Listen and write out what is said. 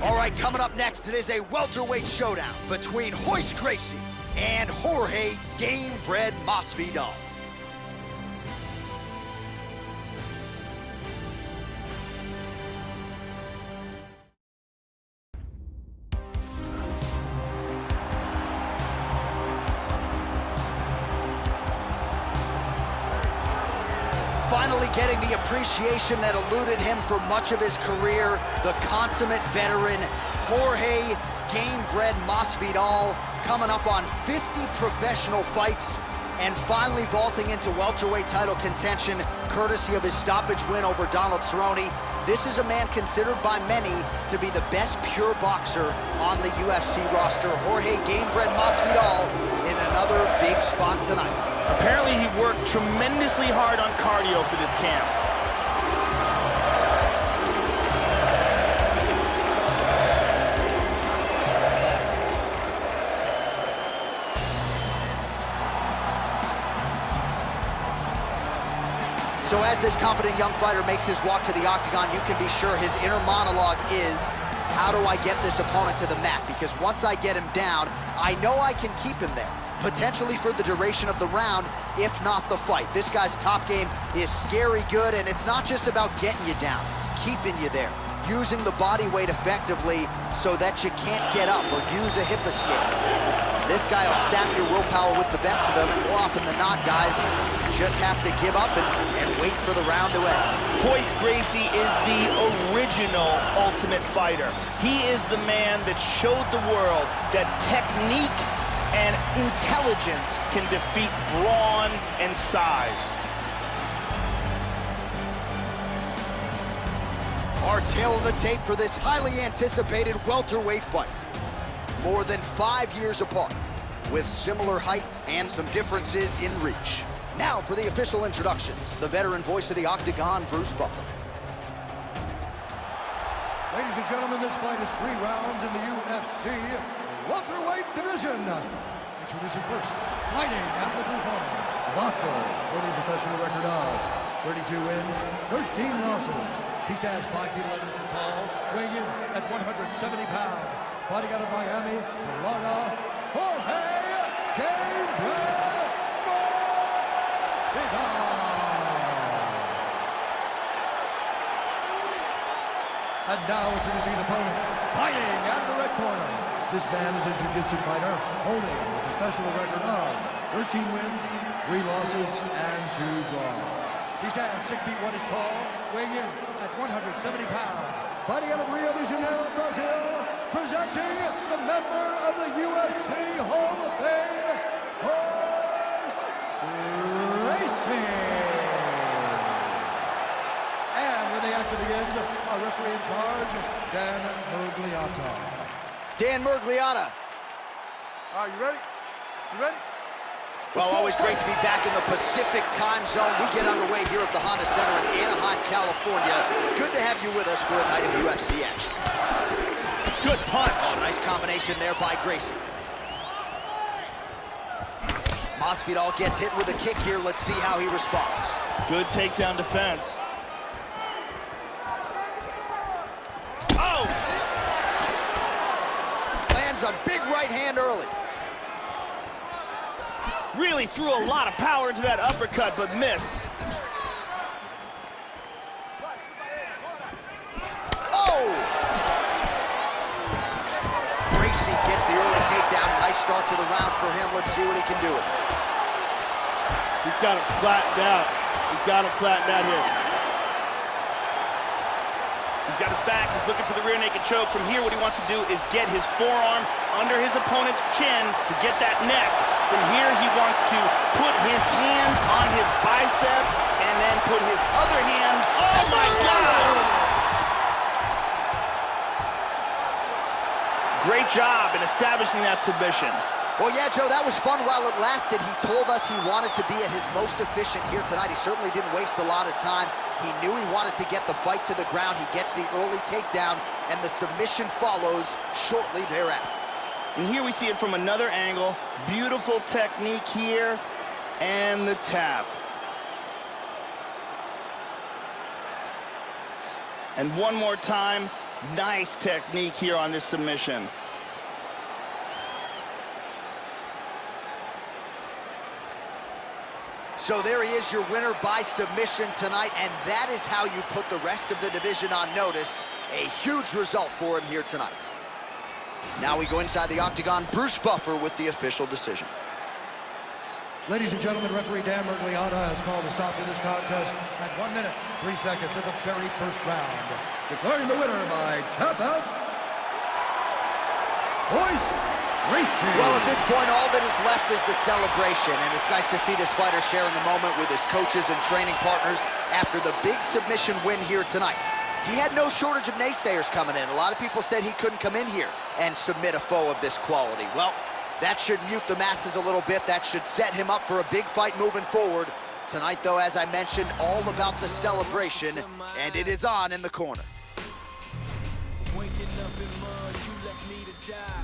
All right, coming up next, it is a welterweight showdown between Royce Gracie and Jorge Gamebred Masvidal. Finally getting the appreciation that eluded him for much of his career, the consummate veteran, Jorge Gamebred Masvidal, coming up on 50 professional fights and finally vaulting into welterweight title contention, courtesy of his stoppage win over Donald Cerrone. This is a man considered by many to be the best pure boxer on the UFC roster. Jorge Gamebred Masvidal in another big spot tonight. Apparently he worked tremendously hard on cardio for this camp. So as this confident young fighter makes his walk to the octagon, you can be sure his inner monologue is, how do I get this opponent to the mat? Because once I get him down, I know I can keep him there, potentially for the duration of the round, if not the fight. This guy's top game is scary good, and it's not just about getting you down, keeping you there, using the body weight effectively so that you can't get up or use a hip escape. This guy will sap your willpower with the best of them, and more often than not, guys, just have to give up and wait for the round to end. Royce Gracie is the original Ultimate Fighter. He is the man that showed the world that technique and intelligence can defeat brawn and size. Our tale of the tape for this highly anticipated welterweight fight. More than 5 years apart, with similar height and some differences in reach. Now for the official introductions, the veteran voice of the Octagon, Bruce Buffer. Ladies and gentlemen, this fight is 3 rounds in the UFC welterweight division. Introducing first, fighting out of the blue corner, boxer with a professional record of 32 wins, 13 losses. He stands 5 feet 11 inches tall, weighing in at 170 pounds. Fighting out of Miami, Florida, Jorge Gamebred Masvidal. And now introducing his opponent, fighting out of the red corner. This man is a jiu-jitsu fighter, holding a professional record of 13 wins, 3 losses, and 2 draws. He stands 6 feet 1 inch tall, weighing in at 170 pounds. Fighting out of Rio de Janeiro, Brazil, presenting the member of the UFC Hall of Fame, Royce Gracie. And when the action begins, our referee in charge, Dan Murgliata. Dan Murgliata. Are you ready? You ready? Well, always great to be back in the Pacific time zone. We get underway here at the Honda Center in Anaheim, California. Good to have you with us for a night of UFC action. Good punch. Oh, nice combination there by Gracie. Masvidal gets hit with a kick here. Let's see how he responds. Good takedown defense. Oh! Lands a big right hand early. Really threw a lot of power into that uppercut, but missed. Oh! Gracie gets the early takedown. Nice start to the round for him. Let's see what he can do. He's got him flattened out. He's got him flattened out here. He's got his back. He's looking for the rear naked choke. From here, what he wants to do is get his forearm under his opponent's chin to get that neck. From here, he wants to put his hand on his bicep and then put his other hand. Oh my God! Great job in establishing that submission. Well, yeah, Joe, that was fun while it lasted. He told us he wanted to be at his most efficient here tonight. He certainly didn't waste a lot of time. He knew he wanted to get the fight to the ground. He gets the early takedown, and the submission follows shortly thereafter. And here we see it from another angle. Beautiful technique here, and the tap. And one more time, Nice technique here on this submission. So there he is, your winner by submission tonight, and that is how you put the rest of the division on notice. A huge result for him here tonight. Now we go inside the octagon. Bruce Buffer with the official decision. Ladies and gentlemen, referee Dan Mergliata has called a stop to this contest at 1 minute, 3 seconds of the very first round. Declaring the winner by tap out, Royce. Well, at this point, all that is left is the celebration, and it's nice to see this fighter sharing the moment with his coaches and training partners after the big submission win here tonight. He had no shortage of naysayers coming in. A lot of people said he couldn't come in here and submit a foe of this quality. Well, that should mute the masses a little bit. That should set him up for a big fight moving forward. Tonight, though, as I mentioned, all about the celebration, and it is on in the corner. Waking up in mud, you left me to die.